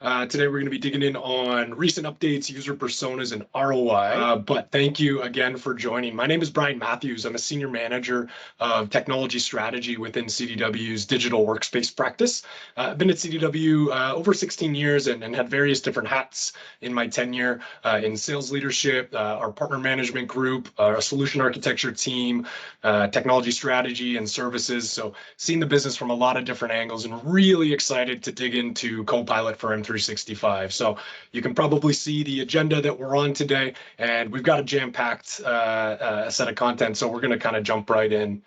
Today we're going to be digging in on recent updates, user personas, and ROI. But thank you again for joining. My name is Brian Matthews. I'm a senior manager of technology strategy within CDW's digital workspace practice. I've been at CDW over 16 years and had various different hats in my tenure in sales leadership, our partner management group, our solution architecture team, technology strategy, and services. So seen the business from a lot of different angles and really excited to dig into Copilot for M365. So you can probably see the agenda that we're on today, and we've got a jam-packed set of content. So we're going to kind of jump right in.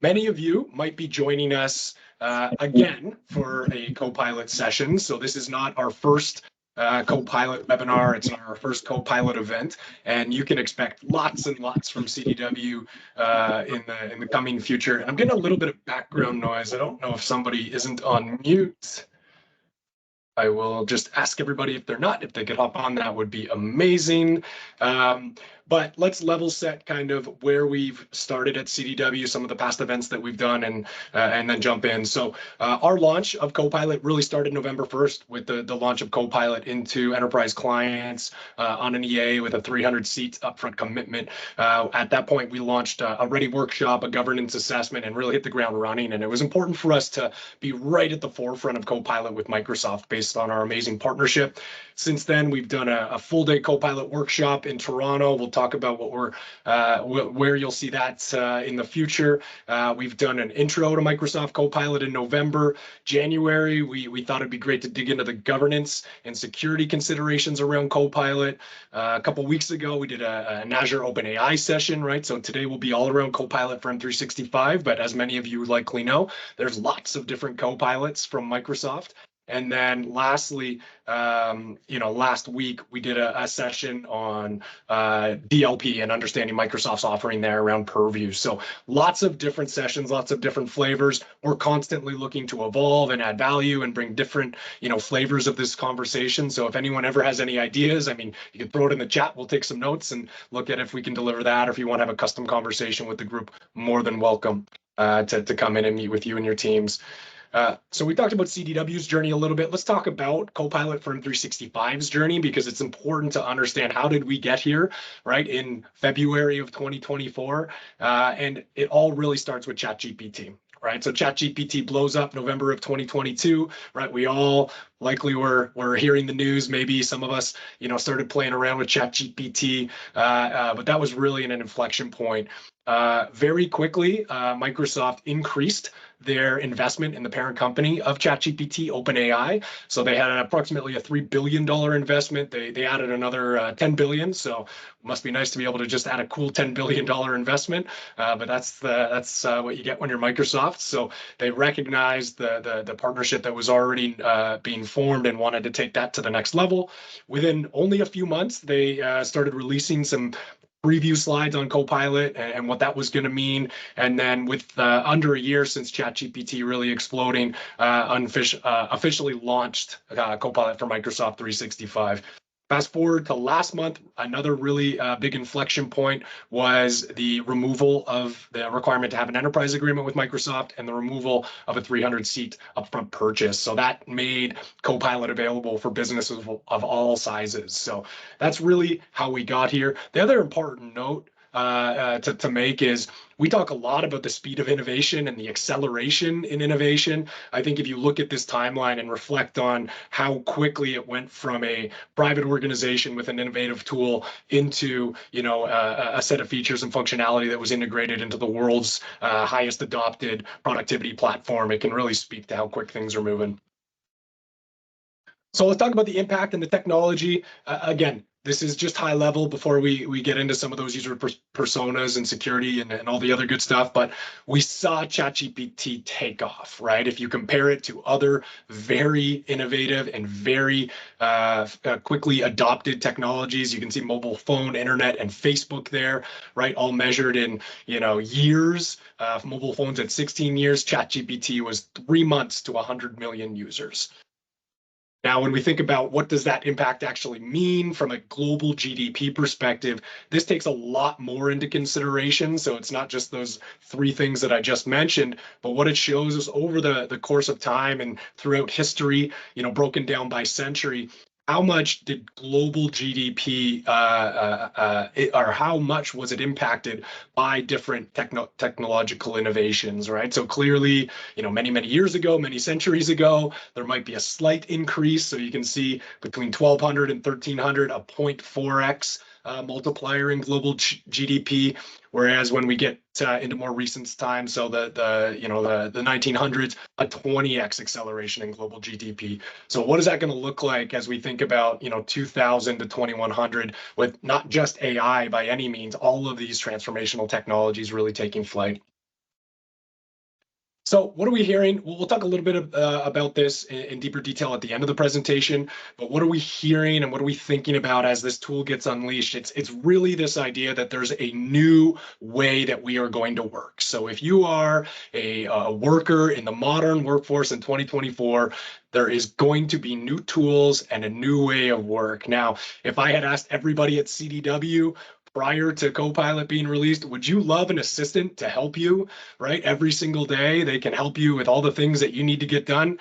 Many of you might be joining us again for a Copilot session. So this is not our first Copilot webinar. It's our first Copilot event, and you can expect lots and lots from CDW in the coming future. And I'm getting a little bit of background noise. I don't know if somebody isn't on mute. I will just ask everybody if they're not, if they could hop on, that would be amazing. But let's level set kind of where we've started at CDW, some of the past events that we've done, and then jump in. So our launch of Copilot really started November 1st with the launch of Copilot into enterprise clients on an EA with a 300-seat upfront commitment. At that point, we launched a ready workshop, a governance assessment, and really hit the ground running. And it was important for us to be right at the forefront of Copilot with Microsoft based on our amazing partnership. Since then, we've done a full-day Copilot workshop in Toronto. We'll talk about where you'll see that in the future. We've done an intro to Microsoft Copilot in November. January, we thought it'd be great to dig into the governance and security considerations around Copilot. A couple weeks ago, we did an Azure OpenAI session, right? So today will be all around Copilot for M365, but as many of you likely know, there's lots of different Copilots from Microsoft. And then lastly, last week we did a session on DLP and understanding Microsoft's offering there around Purview. So lots of different sessions, lots of different flavors. We're constantly looking to evolve and add value and bring different, flavors of this conversation. So if anyone ever has any ideas, I mean, you can throw it in the chat. We'll take some notes and look at if we can deliver that. Or if you want to have a custom conversation with the group, more than welcome to come in and meet with you and your teams. So we talked about CDW's journey a little bit. Let's talk about Copilot for M365's journey, because it's important to understand how did we get here, right, in February of 2024. And it all really starts with ChatGPT. Right, so ChatGPT blows up November of 2022. Right, we all likely were hearing the news. Maybe some of us, started playing around with ChatGPT, but that was really an inflection point. Very quickly, Microsoft increased their investment in the parent company of ChatGPT, OpenAI. So they had approximately a $3 billion investment. They added another $10 billion. So it must be nice to be able to just add a cool $10 billion investment. But that's what you get when you're Microsoft. So they recognized the partnership that was already being formed and wanted to take that to the next level. Within only a few months, they started releasing some preview slides on Copilot and what that was going to mean. And then with under a year since ChatGPT really exploding, officially launched Copilot for Microsoft 365. Fast forward to last month, another really big inflection point was the removal of the requirement to have an enterprise agreement with Microsoft and the removal of a 300-seat upfront purchase. So that made Copilot available for businesses of all sizes. So that's really how we got here. The other important note to make is we talk a lot about the speed of innovation and the acceleration in innovation. I think if you look at this timeline and reflect on how quickly it went from a private organization with an innovative tool into, a set of features and functionality that was integrated into the world's highest adopted productivity platform, it can really speak to how quick things are moving. So let's talk about the impact and the technology. Again, this is just high level before we get into some of those user personas and security and all the other good stuff. But we saw ChatGPT take off, right? If you compare it to other very innovative and very quickly adopted technologies, you can see mobile phone, internet, and Facebook there, right? All measured in years. Mobile phones at 16 years. ChatGPT was 3 months to 100 million users. Now, when we think about what does that impact actually mean from a global GDP perspective, this takes a lot more into consideration. So it's not just those three things that I just mentioned, but what it shows is over the course of time and throughout history, broken down by century, how much did global GDP or how much was it impacted by different technological innovations, right? So clearly, many, many years ago, many centuries ago, there might be a slight increase. So you can see between 1200 and 1300, a 0.4x multiplier in global GDP. Whereas when we get into more recent times, so the 1900s, a 20x acceleration in global GDP. So what is that going to look like as we think about 2000 to 2100 with not just AI by any means, all of these transformational technologies really taking flight? So what are we hearing? We'll talk a little bit about this in deeper detail at the end of the presentation, but what are we hearing and what are we thinking about as this tool gets unleashed? It's really this idea that there's a new way that we are going to work. So if you are a worker in the modern workforce in 2024, there is going to be new tools and a new way of work. Now, if I had asked everybody at CDW prior to Copilot being released, would you love an assistant to help you, right? Every single day, they can help you with all the things that you need to get done.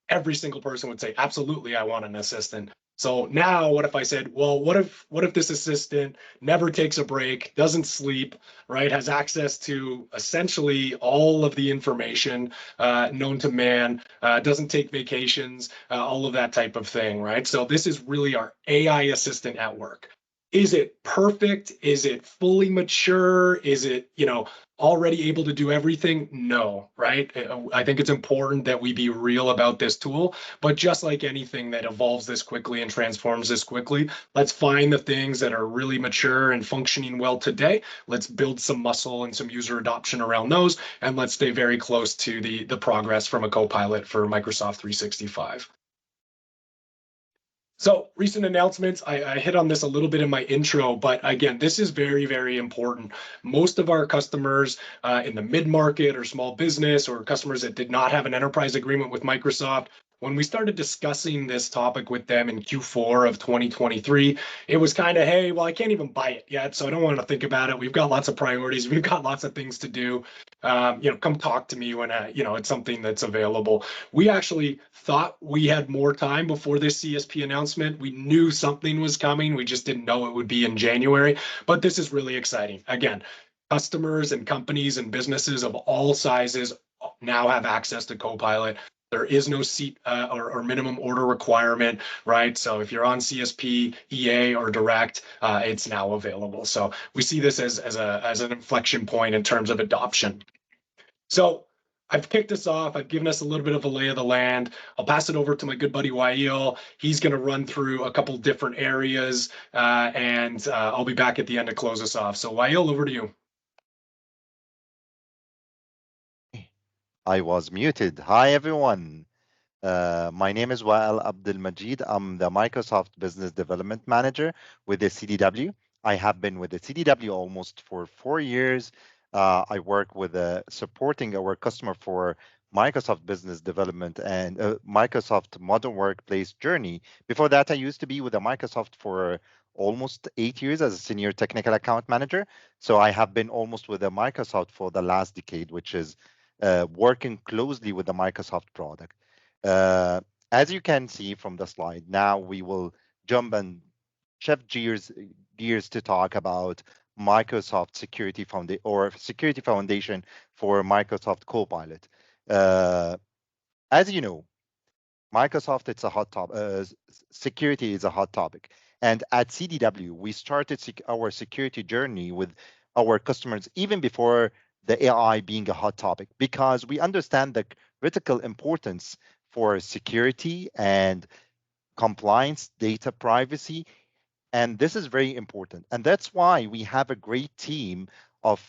Every single person would say, absolutely, I want an assistant. So now what if I said, well, what if this assistant never takes a break, doesn't sleep, right? Has access to essentially all of the information known to man, doesn't take vacations, all of that type of thing, right? So this is really our AI assistant at work. Is it perfect? Is it fully mature? Is it, already able to do everything? No, right? I think it's important that we be real about this tool, but just like anything that evolves this quickly and transforms this quickly, let's find the things that are really mature and functioning well today. Let's build some muscle and some user adoption around those, and let's stay very close to the progress from a Copilot for Microsoft 365. So recent announcements, I hit on this a little bit in my intro, but again, this is very, very important. Most of our customers in the mid-market or small business or customers that did not have an enterprise agreement with Microsoft, when we started discussing this topic with them in Q4 of 2023, it was kind of, hey, well, I can't even buy it yet, so I don't want to think about it. We've got lots of priorities. We've got lots of things to do. Come talk to me when it's something that's available. We actually thought we had more time before this CSP announcement. We knew something was coming. We just didn't know it would be in January. But this is really exciting. Again, customers and companies and businesses of all sizes now have access to Copilot. There is no seat or minimum order requirement, right? So if you're on CSP, EA, or direct, it's now available. So we see this as an inflection point in terms of adoption. So I've kicked us off. I've given us a little bit of a lay of the land. I'll pass it over to my good buddy Wael. He's going to run through a couple different areas, and I'll be back at the end to close us off. So Wael, over to you. I was muted. Hi, everyone. My name is Wael Abdul Majid. I'm the Microsoft Business Development Manager with the CDW. I have been with the CDW almost for 4 years. I work with supporting our customer for Microsoft Business Development and Microsoft Modern Workplace journey. Before that, I used to be with the Microsoft for almost 8 years as a senior technical account manager. So I have been almost with the Microsoft for the last decade, which is working closely with the Microsoft product. Uh, as you can see from the slide, now we will jump and shift gears to talk about Microsoft Security Foundation or Security Foundation for Microsoft Copilot. Uh, as you know, Microsoft, it's a hot topic. Security is a hot topic. And at CDW, we started our security journey with our customers even before the AI being a hot topic, because we understand the critical importance for security and compliance, data privacy, and this is very important. And that's why we have a great team of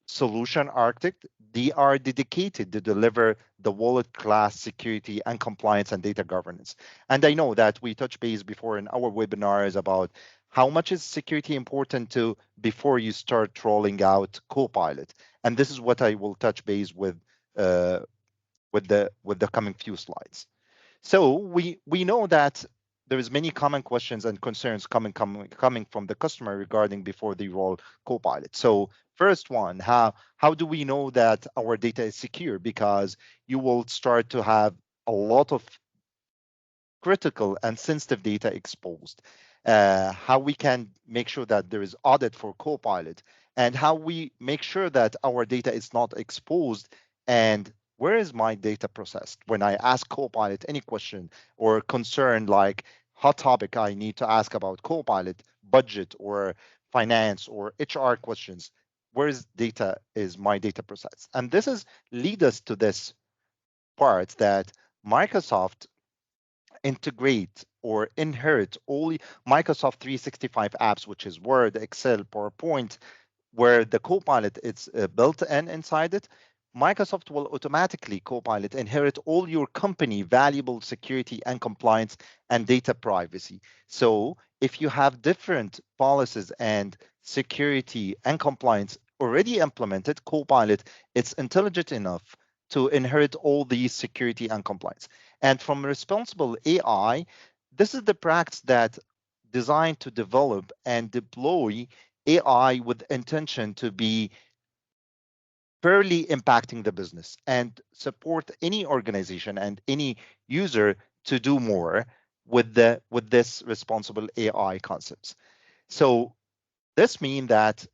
solution architect. They are dedicated to deliver the wallet class security and compliance and data governance. And I know that we touched base before in our webinars about how much is security important to before you start rolling out Copilot. And this is what I will touch base with the coming few slides. So we know that there is many common questions and concerns coming from the customer regarding before they roll Copilot. So first one, how do we know that our data is secure? Because you will start to have a lot of critical and sensitive data exposed, how we can make sure that there is audit for Copilot, and how we make sure that our data is not exposed, and where is my data processed when I ask Copilot any question or concern like hot topic I need to ask about Copilot, budget or finance or HR questions. Where is my data processed? And this is lead us to this part that Microsoft integrate or inherit all Microsoft 365 apps, which is Word, Excel, PowerPoint, where the Copilot is built in inside it. Microsoft will automatically Copilot inherit all your company valuable security and compliance and data privacy. So if you have different policies and security and compliance already implemented, Copilot it's intelligent enough to inherit all these security and compliance. And from responsible AI, this is the practice that designed to develop and deploy AI with intention to be fairly impacting the business and support any organization and any user to do more with this responsible AI concepts. So this means that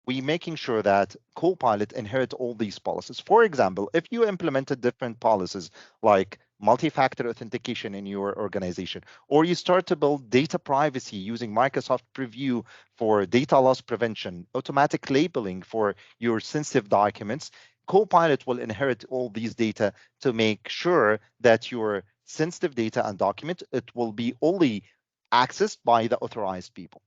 we making sure that Copilot inherit all these policies. For example, if you implemented different policies like multi-factor authentication in your organization, or you start to build data privacy using Microsoft Preview for data loss prevention, automatic labeling for your sensitive documents, Copilot will inherit all these data to make sure that your sensitive data and document, it will be only accessed by the authorized people.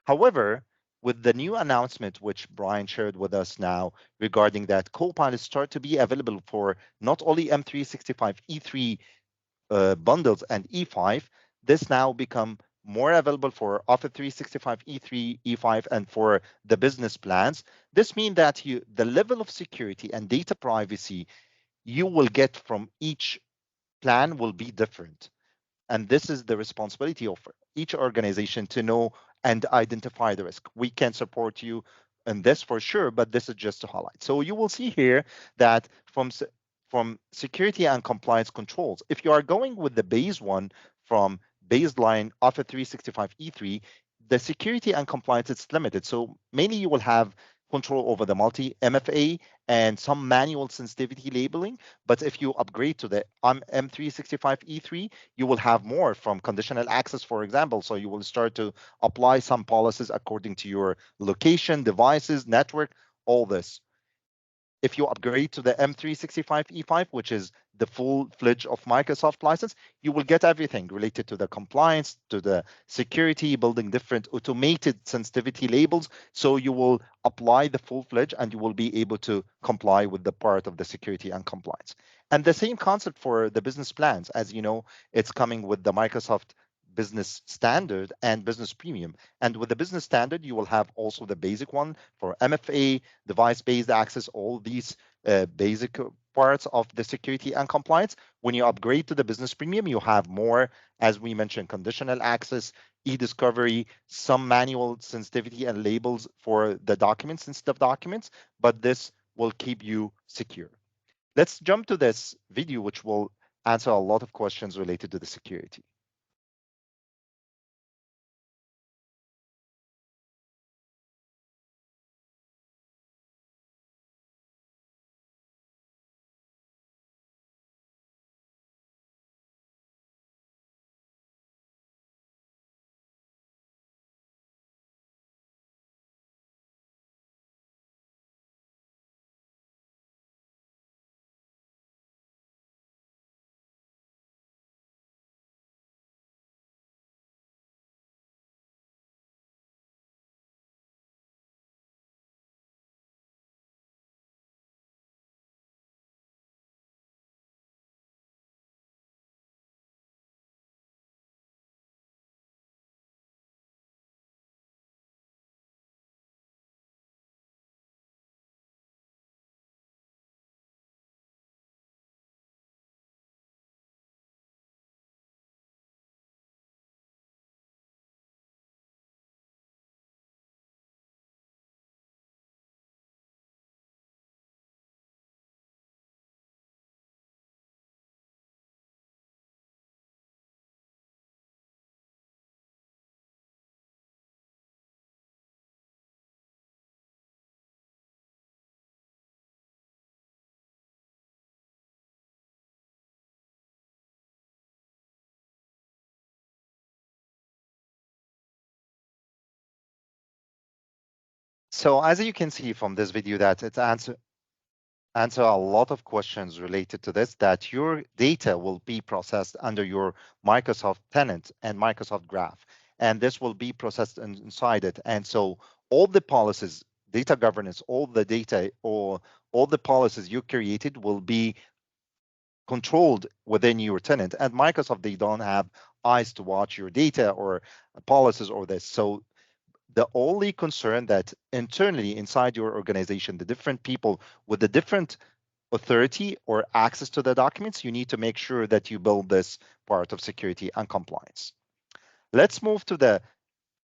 However, with the new announcement which Brian shared with us now regarding that Copilot start to be available for not only M365 E3 bundles and E5, this now become more available for Office 365 E3, E5, and for the business plans. This means that the level of security and data privacy you will get from each plan will be different. And this is the responsibility of each organization to know and identify the risk. We can support you in this for sure, but this is just to highlight. So you will see here that from security and compliance controls, if you are going with the base one from baseline Office 365 E3, the security and compliance is limited. So mainly you will have control over the multi MFA and some manual sensitivity labeling. But if you upgrade to the M365 E3, you will have more from conditional access, for example. So you will start to apply some policies according to your location, devices, network, all this. If you upgrade to the M365 E5, which is the full-fledged of Microsoft license, you will get everything related to the compliance, to the security, building different automated sensitivity labels. So you will apply the full-fledged and you will be able to comply with the part of the security and compliance. And the same concept for the business plans. As you know, it's coming with the Microsoft business standard and business premium. And with the business standard, you will have also the basic one for MFA, device-based access, all these basic parts of the security and compliance. When you upgrade to the business premium, you have more, as we mentioned, conditional access, e-discovery, some manual sensitivity and labels for the documents, sensitive documents, but this will keep you secure. Let's jump to this video, which will answer a lot of questions related to the security. So as you can see from this video that it's answer a lot of questions related to this, that your data will be processed under your Microsoft tenant and Microsoft Graph, and this will be processed inside it. And so all the policies, data governance, all the data or all the policies you created will be controlled within your tenant. And Microsoft, they don't have eyes to watch your data or policies or this. So the only concern that internally inside your organization, the different people with the different authority or access to the documents, you need to make sure that you build this part of security and compliance. Let's move to the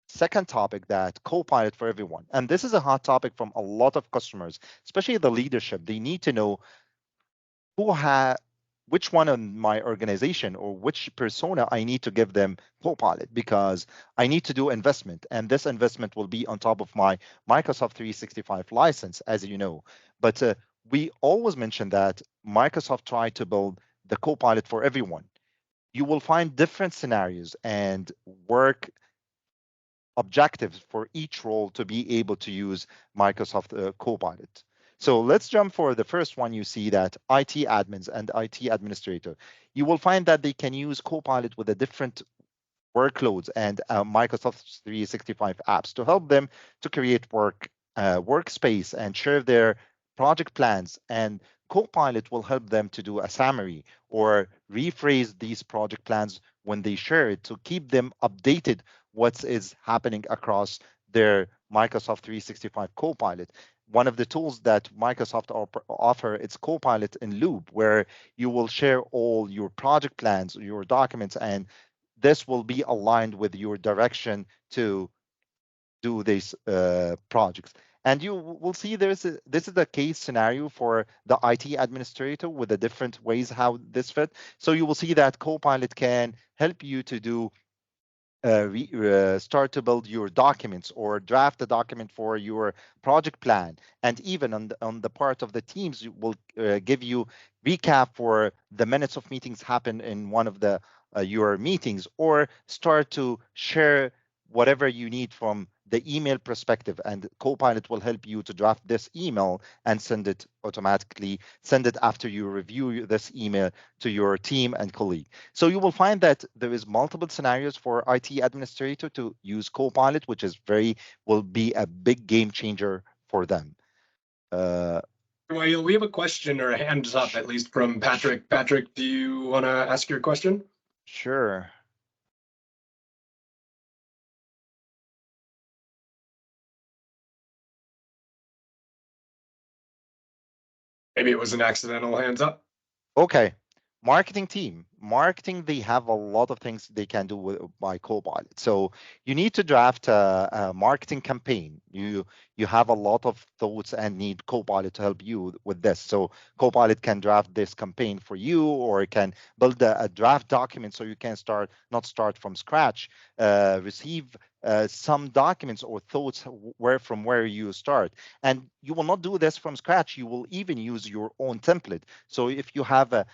second topic, that Copilot for everyone. And this is a hot topic from a lot of customers, especially the leadership. They need to know who which one in my organization or which persona I need to give them Copilot, because I need to do investment, and this investment will be on top of my Microsoft 365 license, as you know. But we always mention that Microsoft tried to build the Copilot for everyone. You will find different scenarios and work objectives for each role to be able to use Microsoft Copilot. So let's jump for the first one. You see that IT admins and IT administrator, you will find that they can use Copilot with a different workloads and Microsoft 365 apps to help them to create workspace and share their project plans. And Copilot will help them to do a summary or rephrase these project plans when they share it, to keep them updated what is happening across their Microsoft 365 Copilot. One of the tools that Microsoft offer, it's Copilot in Loop, where you will share all your project plans, your documents, and this will be aligned with your direction to do these projects. And you will see this is the case scenario for the IT administrator with the different ways how this fit. So you will see that Copilot can help you to do start to build your documents or draft the document for your project plan. And even on the part of the teams, will give you recap for the minutes of meetings happen in one of the your meetings, or start to share whatever you need from the email perspective, and Copilot will help you to draft this email and send it automatically, send it after you review this email to your team and colleague. So you will find that there is multiple scenarios for IT administrator to use Copilot, which is will be a big game changer for them. Well, we have a question or a hands up, at least from Patrick. Patrick, do you want to ask your question? Sure. Maybe it was an accidental hands up. Okay. Marketing, they have a lot of things they can do by Copilot. So you need to draft a marketing campaign. You have a lot of thoughts and need Copilot to help you with this. So Copilot can draft this campaign for you, or it can build a draft document so you can not start from scratch, receive some documents or thoughts from where you start. And you will not do this from scratch. You will even use your own template. So if you have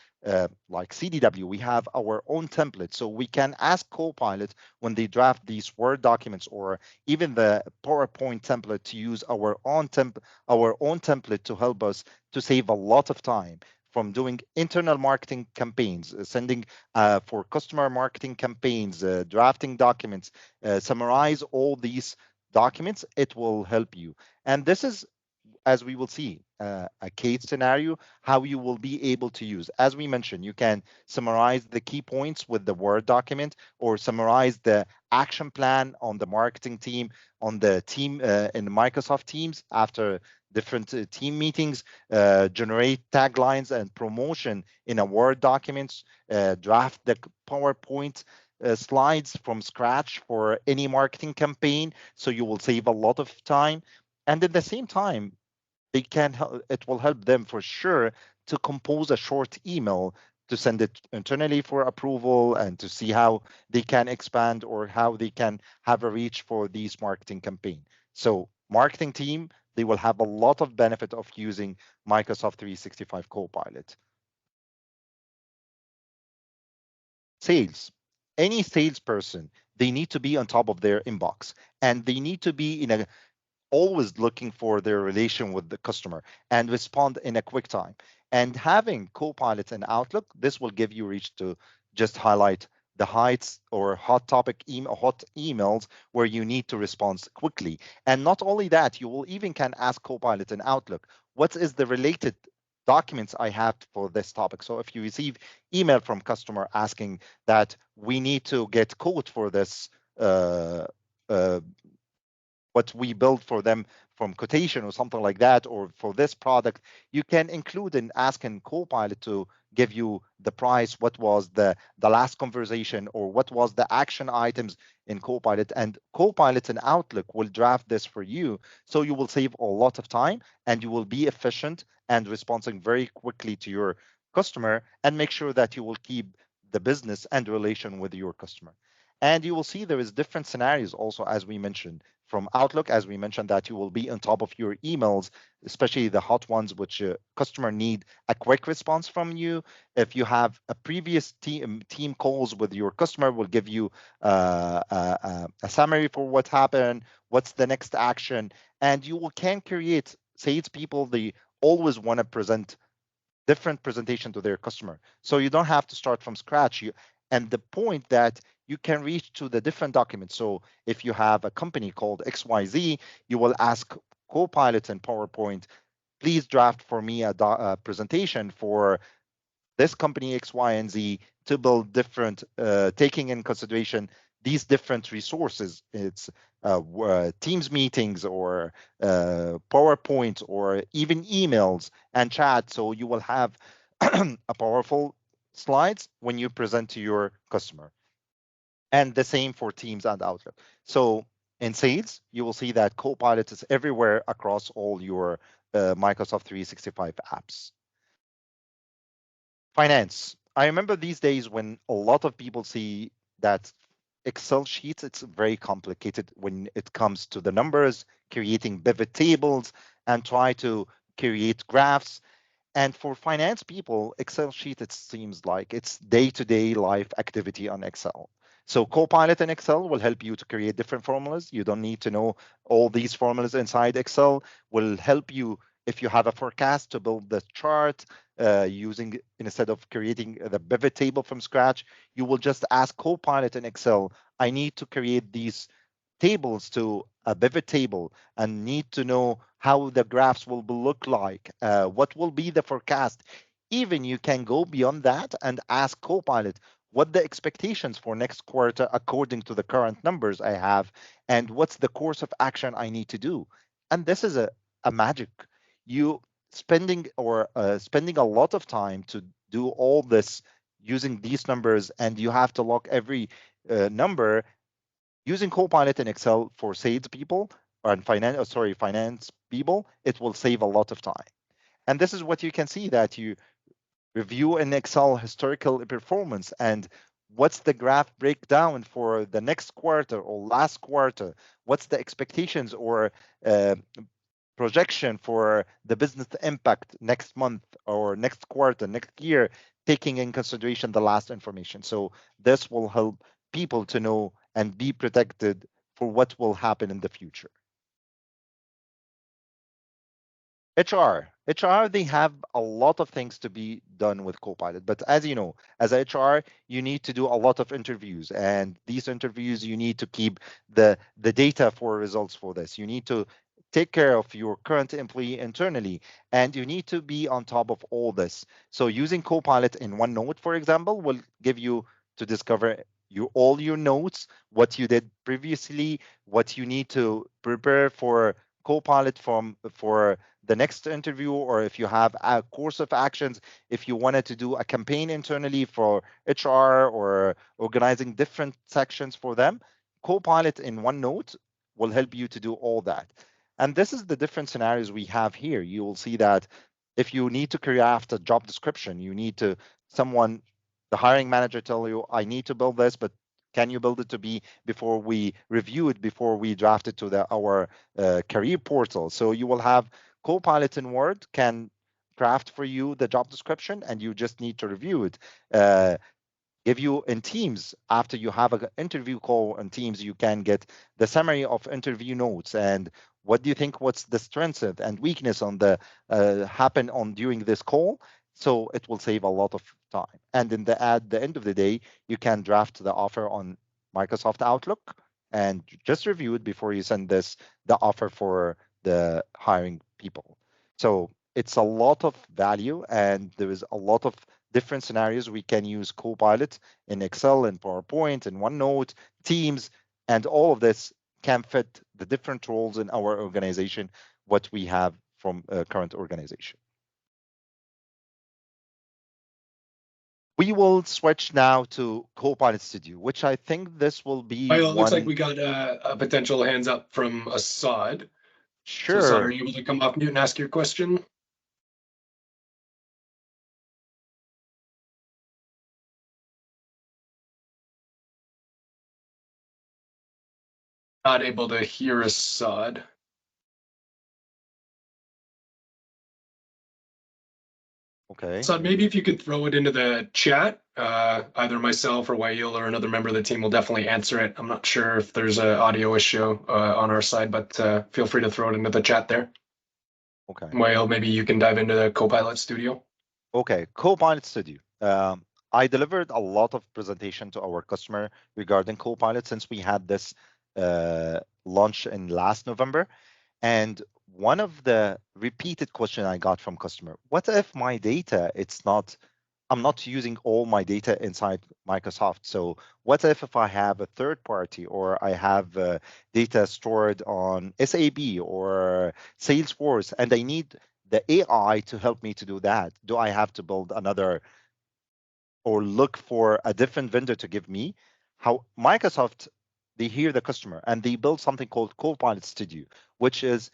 like CDW, we have our own template. So we can ask Copilot when they draft these Word documents or even the PowerPoint template to use our own template to help us to save a lot of time from doing internal marketing campaigns, sending for customer marketing campaigns, drafting documents, summarize all these documents. It will help you. And this is, as we will see, a case scenario, how you will be able to use. As we mentioned, you can summarize the key points with the Word document, or summarize the action plan on the marketing team, on the team in Microsoft Teams after different team meetings, generate taglines and promotion in a Word document, draft the PowerPoint slides from scratch for any marketing campaign. So you will save a lot of time. And at the same time, it will help them for sure to compose a short email to send it internally for approval, and to see how they can expand or how they can have a reach for these marketing campaign. So marketing team, they will have a lot of benefit of using Microsoft 365 Copilot. Sales, any salesperson, they need to be on top of their inbox, and they need to be in a always looking for their relation with the customer and respond in a quick time. And having Copilot in Outlook, this will give you reach to just highlight the heights or hot topic hot emails where you need to respond quickly. And not only that, you will even can ask Copilot in Outlook, what is the related documents I have for this topic. So if you receive email from customer asking that we need to get code for this uh, uh, what we build for them from quotation or something like that, or for this product, you can include and ask in Copilot to give you the price, what was the last conversation, or what was the action items in Copilot. And Copilot in Outlook will draft this for you. So you will save a lot of time and you will be efficient and responding very quickly to your customer and make sure that you will keep the business and relation with your customer. And you will see there is different scenarios also, as we mentioned from Outlook, as we mentioned, that you will be on top of your emails, especially the hot ones, which customer need a quick response from you. If you have a previous team calls with your customer, will give you a summary for what happened, what's the next action, and you will can create salespeople. They always want to present different presentation to their customer. So you don't have to start from scratch. And the point that you can reach to the different documents. So if you have a company called XYZ, you will ask Copilot and PowerPoint, please draft for me a presentation for this company X, Y, and Z to build different, taking in consideration these different resources. It's Teams meetings or PowerPoint or even emails and chat. So you will have a powerful slides when you present to your customer. And the same for Teams and Outlook. So in sales, you will see that Copilot is everywhere across all your Microsoft 365 apps. Finance. I remember these days when a lot of people see that Excel sheets, it's very complicated when it comes to the numbers, creating pivot tables, and try to create graphs. And for finance people, Excel sheet, it seems like it's day-to-day life activity on Excel. So Copilot in Excel will help you to create different formulas. You don't need to know all these formulas inside Excel. Will help you if you have a forecast to build the chart using, instead of creating the pivot table from scratch, you will just ask Copilot in Excel, I need to create these tables to a pivot table and need to know how the graphs will look like, what will be the forecast. Even you can go beyond that and ask Copilot what the expectations for next quarter according to the current numbers I have, and what's the course of action I need to do. And this is a magic. You spending a lot of time to do all this using these numbers, and you have to log every number. Using Copilot in Excel for sales people and finance people, it will save a lot of time. And this is what you can see, that you review in Excel historical performance and what's the graph breakdown for the next quarter or last quarter, what's the expectations or uh, projection for the business impact next month or next quarter, next year, taking in consideration the last information. So this will help people to know and be protected for what will happen in the future. HR, they have a lot of things to be done with Copilot. But as you know, as a HR, you need to do a lot of interviews. And these interviews, you need to keep the data for results for this. You need to take care of your current employee internally, and you need to be on top of all this. So using Copilot in OneNote, for example, will give you to discover all your notes, what you did previously, what you need to prepare for Copilot for the next interview, or if you have a course of actions, if you wanted to do a campaign internally for HR or organizing different sections for them, Copilot in OneNote will help you to do all that. And this is the different scenarios we have here. You will see that if you need to craft a job description, you need to someone, the hiring manager tell you, I need to build this, but can you build it to be before we review it, before we draft it to our career portal? So you will have Copilot in Word can craft for you the job description, and you just need to review it. Give you in Teams, after you have an interview call on Teams, you can get the summary of interview notes and what do you think, what's the strengths and weakness on the happen on during this call. So it will save a lot of time. And at the end of the day, you can draft the offer on Microsoft Outlook and just review it before you send the offer for the hiring people. So it's a lot of value, and there is a lot of different scenarios. We can use Copilot in Excel and PowerPoint and OneNote, Teams, and all of this can fit the different roles in our organization, what we have from a current organization. We will switch now to Copilot Studio, which I think this will be Well, it looks like we got a potential hands up from Assad. So Assad, are Sure. you able to come off mute and ask your question? Not able to hear Assad. Okay. So maybe if you could throw it into the chat, either myself or Wael or another member of the team will definitely answer it. I'm not sure if there's an audio issue on our side, but feel free to throw it into the chat there. Okay. Wael, maybe you can dive into the Copilot Studio. Okay. Copilot Studio. I delivered a lot of presentation to our customer regarding Copilot since we had this launch in last November. And one of the repeated question I got from customer, what if my data, I'm not using all my data inside Microsoft. So what if I have a third party, or I have data stored on SAP or Salesforce, and I need the AI to help me to do that? Do I have to build another or look for a different vendor to give me? How Microsoft, they hear the customer and they build something called Copilot Studio, which is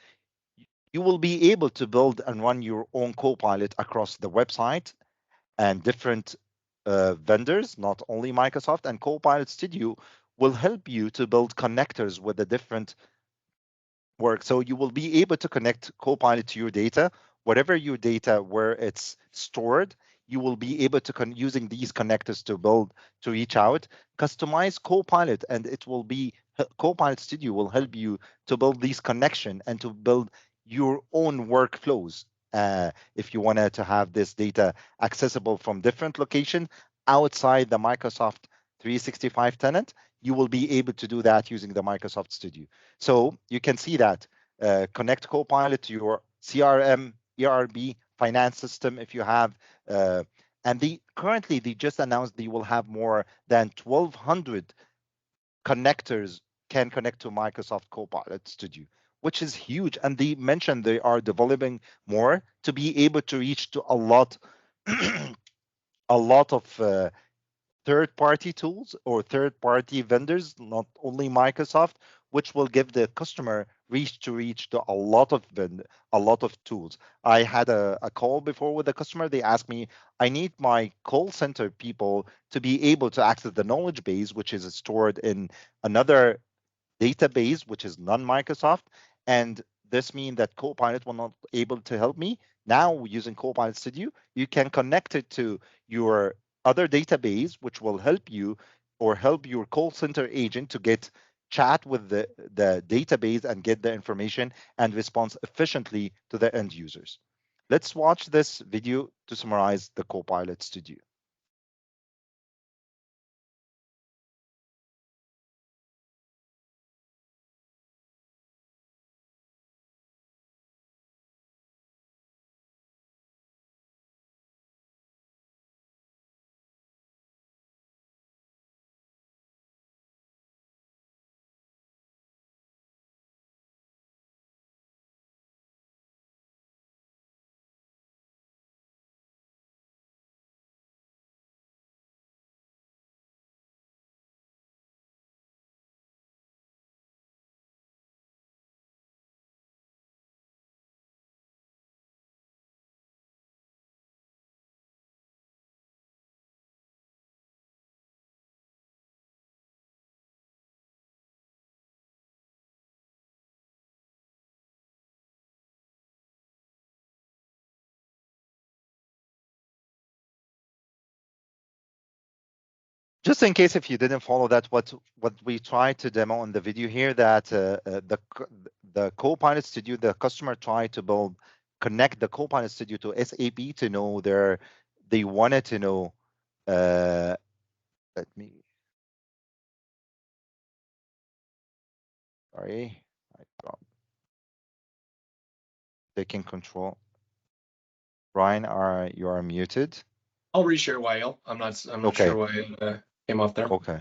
you will be able to build and run your own Copilot across the website and different vendors, not only Microsoft. And Copilot Studio will help you to build connectors with the different work. So you will be able to connect Copilot to your data, whatever your data where it's stored. You will be able to using these connectors to build, to reach out, customize Copilot, and it will be Copilot Studio will help you to build these connection and to build your own workflows. If you wanted to have this data accessible from different locations outside the Microsoft 365 tenant, you will be able to do that using the Microsoft Studio. So you can see that connect Copilot to your CRM, ERB, finance system if you have. And currently they just announced they will have more than 1,200 connectors can connect to Microsoft Copilot Studio, which is huge. And they mentioned they are developing more to be able to reach to a lot, a lot of third-party tools or third-party vendors, not only Microsoft, which will give the customer reach to a lot of tools. I had a call before with a customer. They asked me, I need my call center people to be able to access the knowledge base, which is stored in another database, which is non-Microsoft. And this means that Copilot will not able to help me. Now using Copilot Studio, you can connect it to your other database, which will help you or help your call center agent to get chat with the database and get the information and response efficiently to the end users. Let's watch this video to summarize the Copilot Studio. Just in case if you didn't follow that, what we tried to demo in the video here, that the Copilot Studio, the customer tried to connect the Copilot Studio to SAP to know they wanted to know, let me, sorry, I dropped, taking control. Brian, you are muted. I'll reshare YL. I'm not Okay. sure why it came off there. Okay.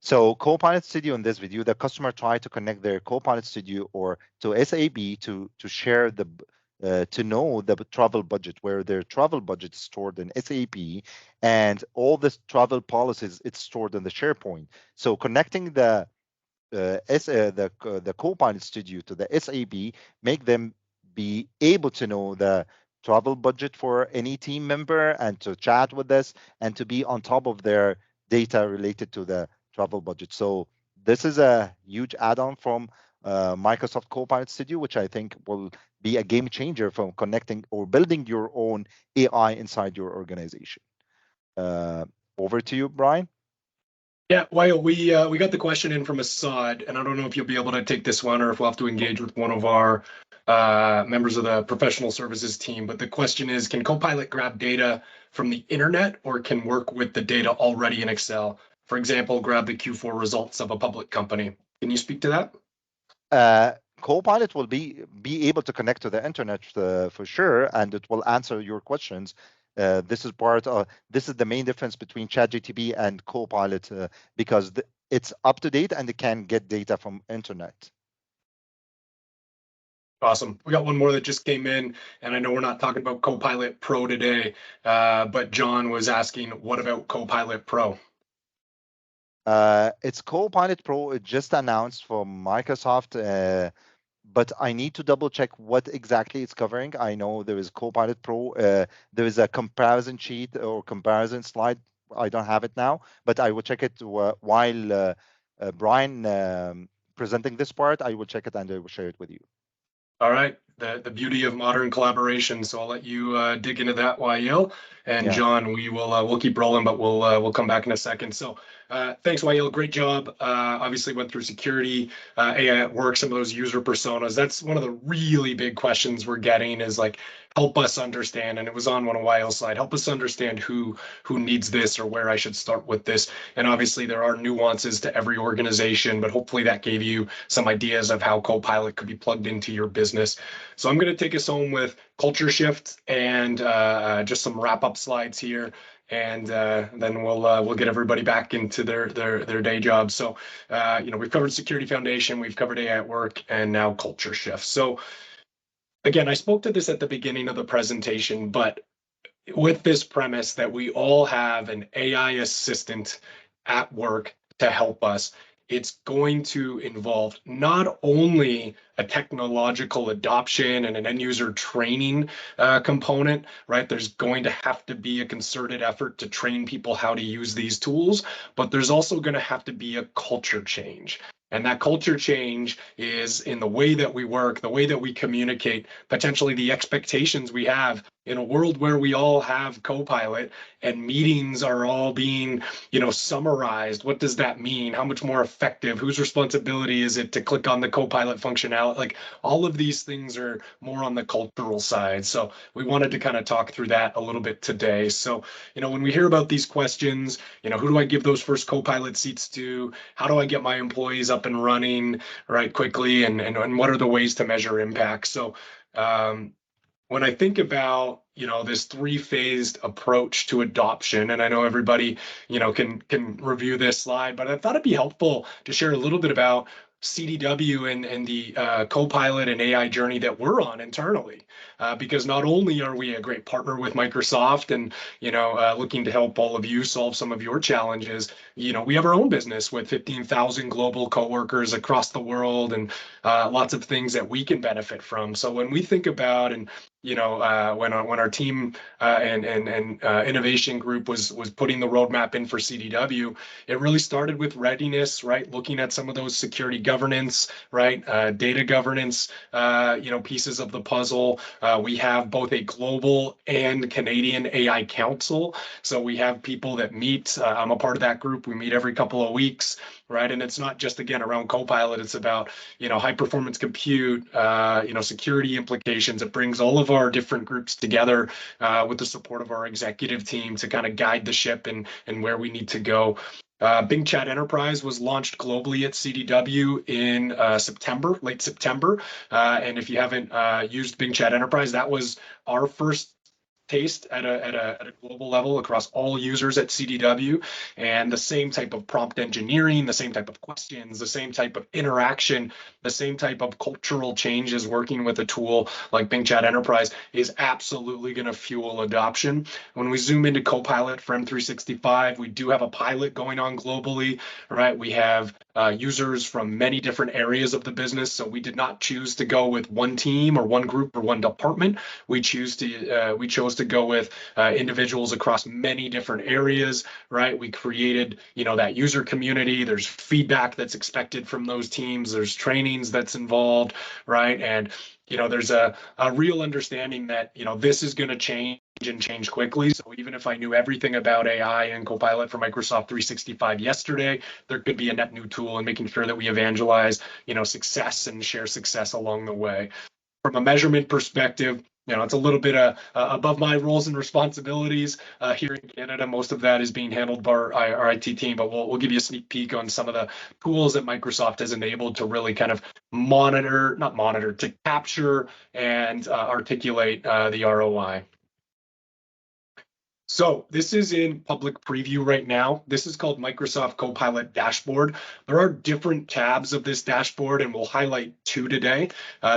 So Copilot Studio in this video, the customer tried to connect their Copilot Studio or to SAP to share to know the travel budget, where their travel budget is stored in SAP, and all the travel policies it's stored in the SharePoint. So connecting the Copilot Studio to the SAP make them be able to know the travel budget for any team member and to chat with us and to be on top of their data related to the travel budget. So this is a huge add-on from Microsoft Copilot Studio, which I think will be a game changer from connecting or building your own AI inside your organization. Over to you, Brian. Yeah, well, we got the question in from Assad, and I don't know if you'll be able to take this one or if we'll have to engage with one of our members of the professional services team. But the question is, can Copilot grab data from the internet or can work with the data already in Excel? For example, grab the Q4 results of a public company. Can you speak to that? Copilot will be able to connect to the internet for sure, and it will answer your questions. This is the main difference between ChatGPT and Copilot because it's up to date and it can get data from internet. Awesome. We got one more that just came in, and I know we're not talking about Copilot Pro today, but John was asking, what about Copilot Pro? It's Copilot Pro. It just announced from Microsoft, but I need to double check what exactly it's covering. I know there is Copilot Pro. There is a comparison sheet or comparison slide. I don't have it now, but I will check it while Brian presenting this part. I will check it and I will share it with you. All right, the beauty of modern collaboration. So I'll let you dig into that, YL. And Yeah. John, we'll keep rolling, but we'll come back in a second. So thanks, YL. Great job. Obviously went through security, AI at work, some of those user personas. That's one of the really big questions we're getting is like, help us understand. And it was on one of YL's slide. Help us understand who needs this or where I should start with this. And obviously there are nuances to every organization, but hopefully that gave you some ideas of how Copilot could be plugged into your business. So I'm going to take us home with culture shift and just some wrap up slides here, and then we'll get everybody back into their day jobs. So we've covered security foundation, we've covered AI at work, and now culture shift. So again, I spoke to this at the beginning of the presentation, but with this premise that we all have an AI assistant at work to help us, it's going to involve not only a technological adoption and an end user training component, right? There's going to have to be a concerted effort to train people how to use these tools, but there's also going to have to be a culture change. And that culture change is in the way that we work, the way that we communicate, potentially the expectations we have in a world where we all have Copilot and meetings are all being, summarized. What does that mean? How much more effective? Whose responsibility is it to click on the Copilot functionality? Like all of these things are more on the cultural side. So we wanted to kind of talk through that a little bit today. So, when we hear about these questions, who do I give those first Copilot seats to? How do I get my employees up and running right quickly? And what are the ways to measure impact? So when I think about this three-phased approach to adoption, and I know everybody can review this slide, but I thought it'd be helpful to share a little bit about CDW and the Copilot and AI journey that we're on internally, because not only are we a great partner with Microsoft and looking to help all of you solve some of your challenges, we have our own business with 15,000 global coworkers across the world and lots of things that we can benefit from. So when we think about and when our team and innovation group was putting the roadmap in for CDW, it really started with readiness, right? Looking at some of those security governance, right? Data governance, pieces of the puzzle. We have both a global and Canadian AI council. So we have people that meet. I'm a part of that group. We meet every couple of weeks. right? And it's not just, again, around Copilot. It's about, high performance compute, security implications. It brings all of our different groups together with the support of our executive team to kind of guide the ship and where we need to go. Bing Chat Enterprise was launched globally at CDW in September, late September. And if you haven't used Bing Chat Enterprise, that was our first taste at a global level across all users at CDW, and the same type of prompt engineering, the same type of questions, the same type of interaction, the same type of cultural changes working with a tool like Bing Chat Enterprise is absolutely going to fuel adoption. When we zoom into Copilot for M365, we do have a pilot going on globally, right? We have users from many different areas of the business, so we did not choose to go with one team or one group or one department. We chose to go with individuals across many different areas, right? We created, that user community. There's feedback that's expected from those teams. There's trainings that's involved, right? And there's a real understanding that this is going to change and change quickly. So even if I knew everything about AI and Copilot for Microsoft 365 yesterday, there could be a net new tool in making sure that we evangelize, success and share success along the way. From a measurement perspective, it's a little bit above my roles and responsibilities here in Canada. Most of that is being handled by our IT team, but we'll give you a sneak peek on some of the tools that Microsoft has enabled to really kind of to capture and articulate the ROI. So this is in public preview right now. This is called Microsoft Copilot Dashboard. There are different tabs of this dashboard, and we'll highlight two today.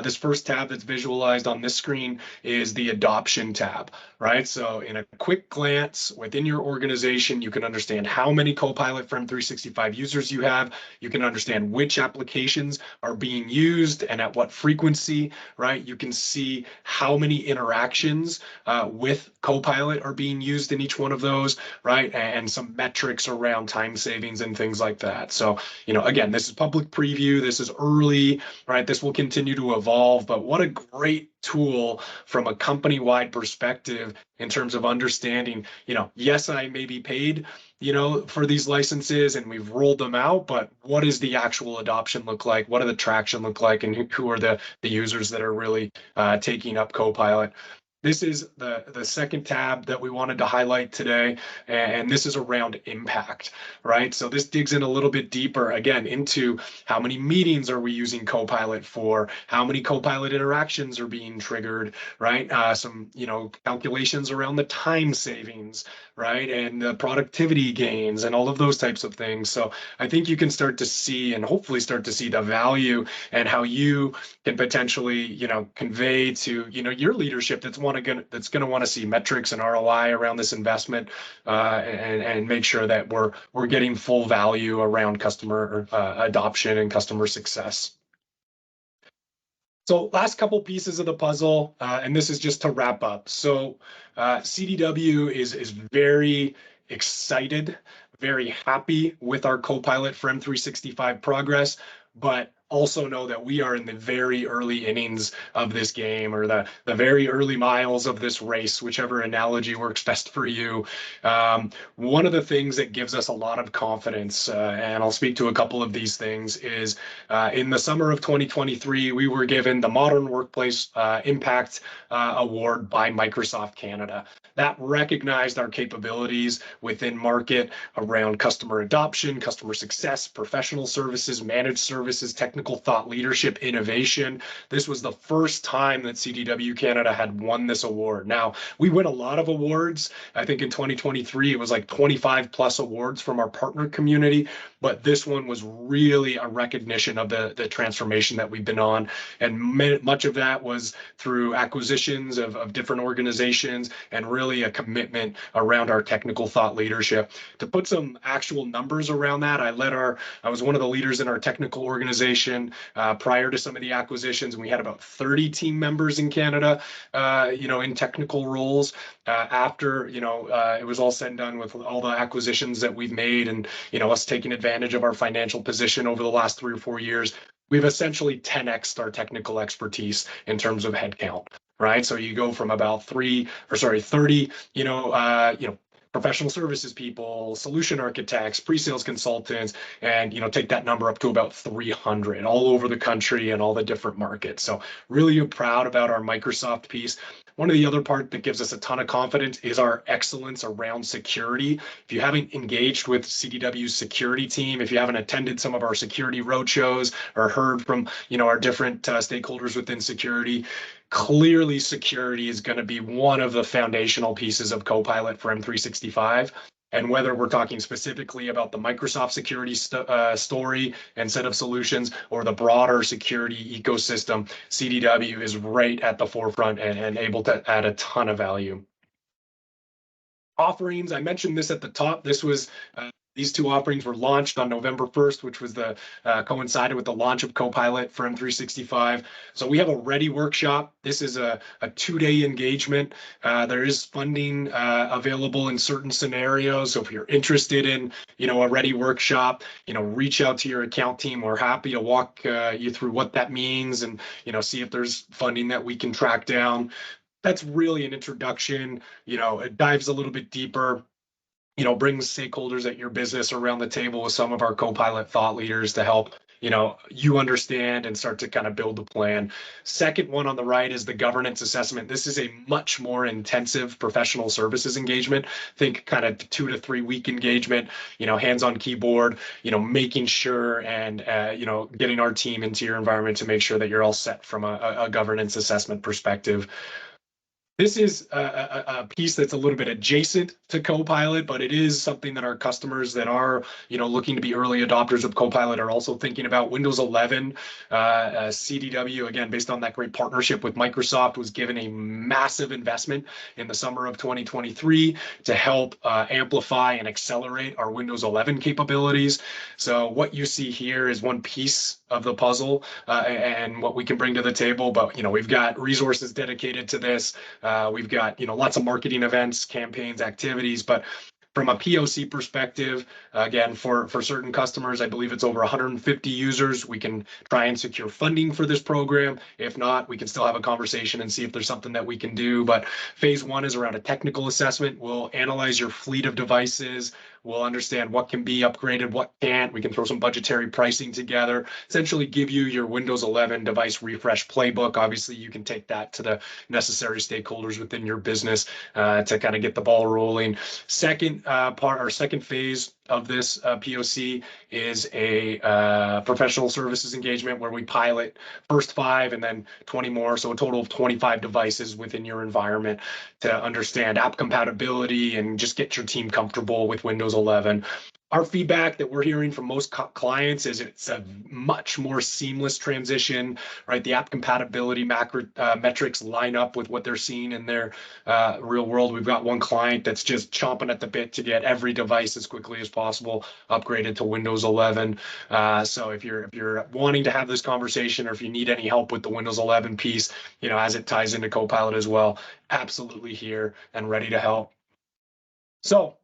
This first tab that's visualized on this screen is the adoption tab, right? So in a quick glance within your organization, you can understand how many Copilot for M365 users you have. You can understand which applications are being used and at what frequency, right? You can see how many interactions with Copilot are being used in each one of those, right? And some metrics around time savings and things like that. So, again, this is public preview. This is early, right? This will continue to evolve, but what a great tool from a company-wide perspective in terms of understanding, yes, I may be paid, for these licenses and we've rolled them out, but what does the actual adoption look like? What do the traction look like? And who are the users that are really taking up Copilot? This is the second tab that we wanted to highlight today, and this is around impact, right? So this digs in a little bit deeper, again, into how many meetings are we using Copilot for, how many Copilot interactions are being triggered, right? Some, calculations around the time savings, right? And the productivity gains and all of those types of things. So I think you can start to see and hopefully start to see the value and how you can potentially, convey to, your leadership that's going to want to see metrics and ROI around this investment, and make sure that we're getting full value around customer adoption and customer success. So last couple pieces of the puzzle, and this is just to wrap up. So CDW is very excited, very happy with our Copilot for M365 progress, but also know that we are in the very early innings of this game, or the very early miles of this race, whichever analogy works best for you. One of the things that gives us a lot of confidence, and I'll speak to a couple of these things, is in the summer of 2023, we were given the Modern Workplace Impact Award by Microsoft Canada. That recognized our capabilities within market around customer adoption, customer success, professional services, managed services, technical thought leadership, innovation. This was the first time that CDW Canada had won this award. Now, we win a lot of awards. I think in 2023, it was like 25 plus awards from our partner community, but this one was really a recognition of the transformation that we've been on. And much of that was through acquisitions of different organizations and really a commitment around our technical thought leadership. To put some actual numbers around that, I was one of the leaders in our technical organization prior to some of the acquisitions, and we had about 30 team members in Canada, in technical roles. After it was all said and done with all the acquisitions that we've made, and us taking advantage of our financial position over the last 3 or 4 years, we've essentially 10x'd our technical expertise in terms of headcount. Right, so you go from about 30, professional services people, solution architects, pre-sales consultants, and take that number up to about 300 all over the country and all the different markets. So really proud about our Microsoft piece. One of the other part that gives us a ton of confidence is our excellence around security. If you haven't engaged with CDW's security team, if you haven't attended some of our security roadshows or heard from our different stakeholders within security, clearly security is going to be one of the foundational pieces of Copilot for M365. And whether we're talking specifically about the Microsoft security story and set of solutions or the broader security ecosystem, CDW is right at the forefront and able to add a ton of value. Offerings, I mentioned this at the top. This was these two offerings were launched on November 1st, which was the coincided with the launch of Copilot for M365. So we have a Ready workshop. This is a 2-day engagement. There is funding available in certain scenarios. So if you're interested in, a Ready workshop, reach out to your account team. We're happy to walk you through what that means and, see if there's funding that we can track down. That's really an introduction. It dives a little bit deeper, brings stakeholders at your business around the table with some of our Copilot thought leaders to help, you understand and start to kind of build a plan. Second one on the right is the governance assessment. This is a much more intensive professional services engagement. Think kind of 2 to 3 week engagement, hands on keyboard, making sure and, getting our team into your environment to make sure that you're all set from a governance assessment perspective. This is a piece that's a little bit adjacent to Copilot, but it is something that our customers that are, looking to be early adopters of Copilot are also thinking about. Windows 11, CDW, again, based on that great partnership with Microsoft, was given a massive investment in the summer of 2023 to help amplify and accelerate our Windows 11 capabilities. So what you see here is one piece of the puzzle and what we can bring to the table. But, we've got resources dedicated to this. We've got, lots of marketing events, campaigns, activities, but from a POC perspective, again, for certain customers, I believe it's over 150 users. We can try and secure funding for this program. If not, we can still have a conversation and see if there's something that we can do. But phase 1 is around a technical assessment. We'll analyze your fleet of devices. We'll understand what can be upgraded, what can't. We can throw some budgetary pricing together, essentially give you your Windows 11 device refresh playbook. Obviously, you can take that to the necessary stakeholders within your business to kind of get the ball rolling. Second phase of this POC is a professional services engagement where we pilot first 5 and then 20 more. So a total of 25 devices within your environment to understand app compatibility and just get your team comfortable with Windows 11. Our feedback that we're hearing from most clients is it's a much more seamless transition, right? The app compatibility metrics line up with what they're seeing in their real world. We've got one client that's just chomping at the bit to get every device as quickly as possible upgraded to Windows 11. So if you're wanting to have this conversation, or if you need any help with the Windows 11 piece, as it ties into Copilot as well, absolutely here and ready to help. So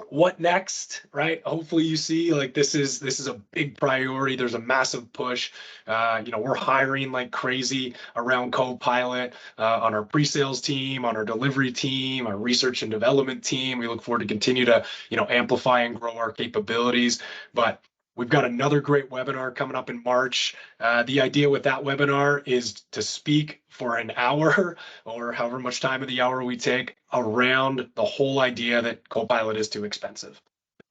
what next, right? Hopefully you see like this is a big priority. There's a massive push. We're hiring like crazy around Copilot on our pre-sales team, on our delivery team, our research and development team. We look forward to continue to amplify and grow our capabilities. But we've got another great webinar coming up in March. The idea with that webinar is to speak for an hour or however much time of the hour we take around the whole idea that Copilot is too expensive,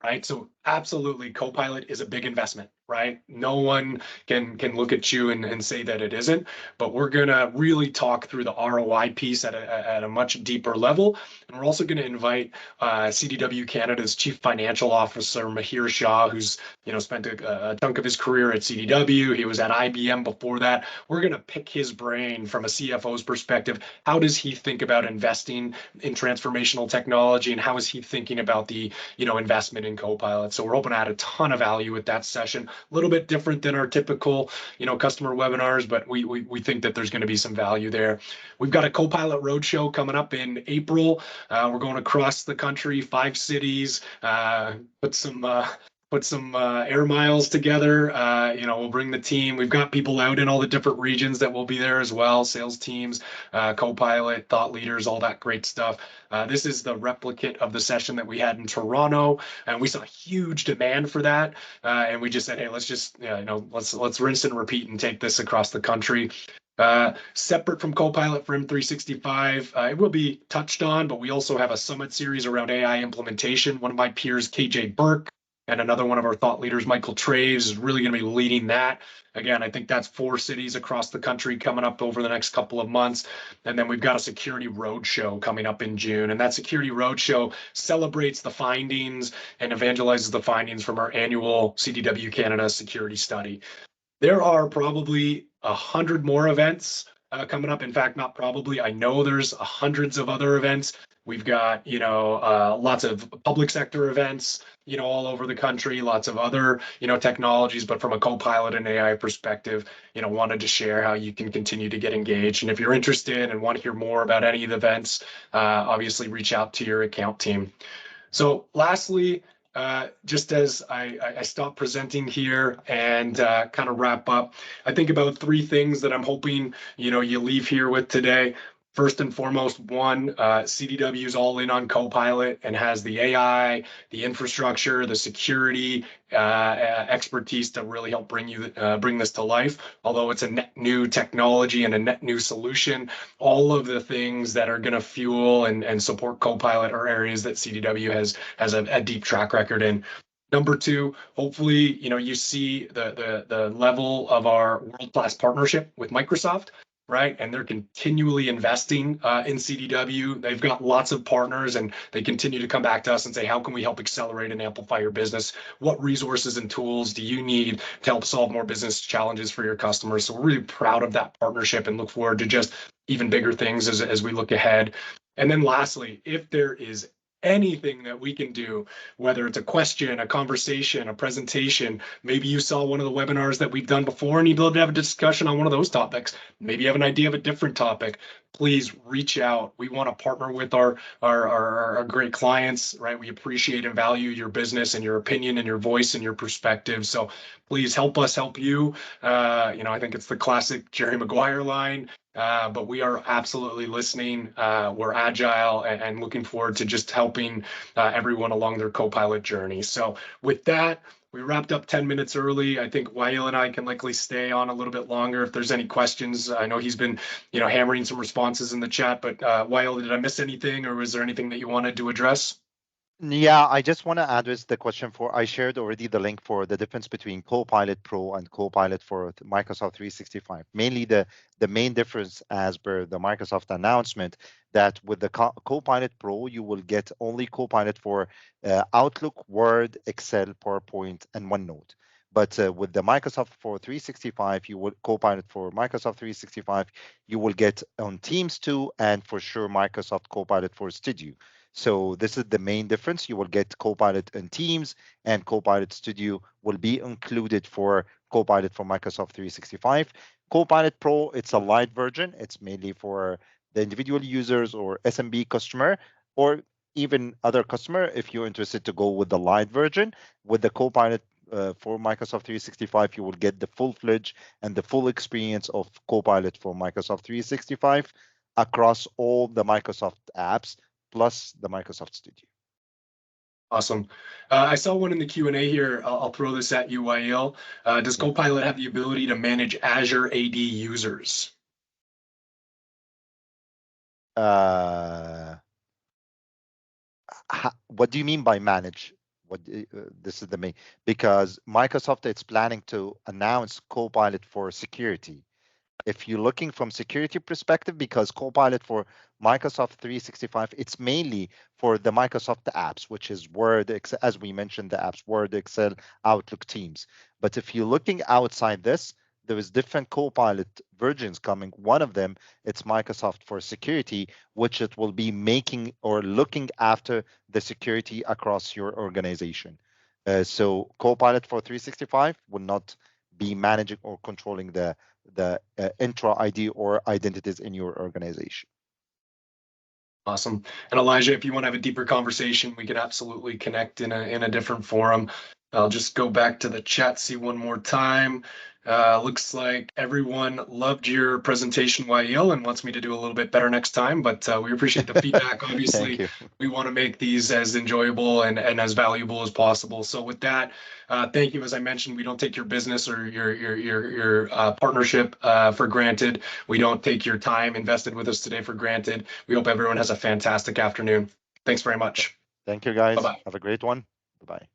right? So absolutely, Copilot is a big investment, right? No one can look at you and say that it isn't, but we're gonna really talk through the ROI piece at a much deeper level. And we're also gonna invite CDW Canada's Chief Financial Officer, Mahir Shah, who's spent a chunk of his career at CDW. He was at IBM before that. We're gonna pick his brain from a CFO's perspective. How does he think about investing in transformational technology, and how is he thinking about the investment in Copilot? So we're hoping to add a ton of value with that session. A little bit different than our typical, customer webinars, but we think that there's going to be some value there. We've got a Copilot Roadshow coming up in April. We're going across the country, 5 cities, put some put some air miles together. We'll bring the team. We've got people out in all the different regions that will be there as well, sales teams, Copilot, thought leaders, all that great stuff. This is the replicate of the session that we had in Toronto, and we saw huge demand for that. And we just said, hey, let's just, let's rinse and repeat and take this across the country. Separate from Copilot for M365, it will be touched on, but we also have a summit series around AI implementation. One of my peers, KJ Burke, and another one of our thought leaders, Michael Traves, is really going to be leading that. Again, I think that's 4 cities across the country coming up over the next couple of months. And then we've got a security roadshow coming up in June. And that security roadshow celebrates the findings and evangelizes the findings from our annual CDW Canada security study. There are probably 100 more events coming up. In fact, not probably. I know there's hundreds of other events. We've got, lots of public sector events, all over the country, lots of other, technologies. But from a Copilot and AI perspective, wanted to share how you can continue to get engaged. And if you're interested and want to hear more about any of the events, obviously reach out to your account team. So lastly, just as I stop presenting here and kind of wrap up, I think about 3 things that I'm hoping you leave here with today. First and foremost, one, CDW is all in on Copilot and has the AI, the infrastructure, the security expertise to really help bring this to life. Although it's a net new technology and a net new solution, all of the things that are going to fuel and support Copilot are areas that CDW has a deep track record in. Number 2, hopefully, you see the level of our world-class partnership with Microsoft, right? And they're continually investing in CDW. They've got lots of partners, and they continue to come back to us and say, how can we help accelerate and amplify your business? What resources and tools do you need to help solve more business challenges for your customers? So we're really proud of that partnership and look forward to just even bigger things as we look ahead. And then lastly, if there is anything that we can do, whether it's a question, a conversation, a presentation, maybe you saw one of the webinars that we've done before and you'd love to have a discussion on one of those topics, maybe you have an idea of a different topic, please reach out. We want to partner with our great clients, right? We appreciate and value your business and your opinion and your voice and your perspective. So please help us help you. I think it's the classic Jerry Maguire line. But we are absolutely listening. We're agile and looking forward to just helping everyone along their Copilot journey. So with that, we wrapped up 10 minutes early. I think Wael and I can likely stay on a little bit longer if there's any questions. I know he's been, hammering some responses in the chat, but Wael, did I miss anything, or was there anything that you wanted to address? Yeah, I just want to address the question I shared already the link for the difference between Copilot Pro and Copilot for Microsoft 365. Mainly the main difference as per the Microsoft announcement that with the Copilot Pro, you will get only Copilot for Outlook, Word, Excel, PowerPoint, and OneNote. But with the Microsoft for 365, you will Copilot for Microsoft 365, you will get on Teams too, and for sure Microsoft Copilot for Studio. So this is the main difference. You will get Copilot in Teams, and Copilot Studio will be included for Copilot for Microsoft 365. Copilot Pro, it's a light version. It's mainly for the individual users or SMB customer, or even other customer if you're interested to go with the light version. With the Copilot for Microsoft 365, you will get the full-fledged and the full experience of Copilot for Microsoft 365 across all the Microsoft apps plus the Microsoft Studio. Awesome. I saw one in the Q&A here. I'll throw this at you, Wael. Does Copilot have the ability to manage Azure AD users? What do you mean by manage? This is the main, because Microsoft is planning to announce Copilot for security. If you're looking from security perspective, because Copilot for Microsoft 365, it's mainly for the Microsoft apps, which is Word, Excel, as we mentioned, the apps Word, Excel, Outlook, Teams. But if you're looking outside this, there is different Copilot versions coming. One of them, it's Microsoft for security, which it will be making or looking after the security across your organization. So Copilot for 365 will not be managing or controlling the intra ID or identities in your organization. Awesome. And Elijah, if you want to have a deeper conversation, we could absolutely connect in a different forum. I'll just go back to the chat, see one more time. Looks like everyone loved your presentation, YEL, and wants me to do a little bit better next time, but we appreciate the feedback. Thank Obviously, you. we want to make these as enjoyable and as valuable as possible. So with that, thank you. As I mentioned, we don't take your business or your partnership for granted. We don't take your time invested with us today for granted. We hope everyone has a fantastic afternoon. Thanks very much. Thank you, guys. Bye-bye. Have a great one. Bye-bye.